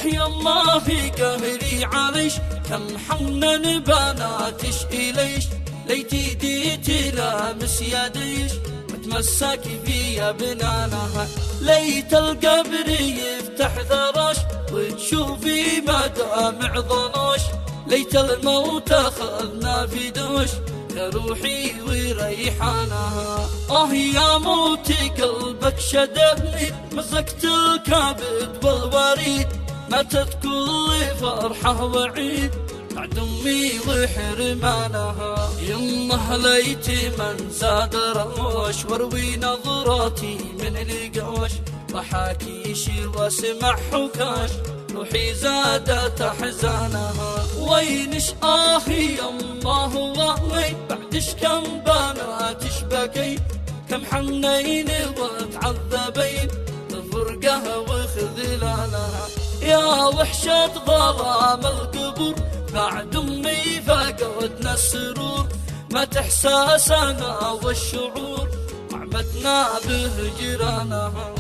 يما في قهري عليش كم حنن بناتش إليش ليتي ديتي لامس يديش متمسك في بنانها ليت القبر يفتح ذرش وتشوفي مدامع ظنوش ليت الموت أخذنا في دوش يا روحي وريحانها يا موتي قلبك شددني مزقت الكبد والوريد ماتت كل فرحة وعيد بعد أمي وحرمانها يمه ليتي من زاد روش واروي نظراتي من القوش وحاكيشي واسمع حكاش روحي زادت أحزانها وينش يمه وهي بعدش كم بناتش بكي كم حنين وتعذبين الفرقة وخذلانها يا وحشة ظلام القبور بعد أمي فقدنا السرور مات إحساسنا والشعور وعمتنا بهجرانها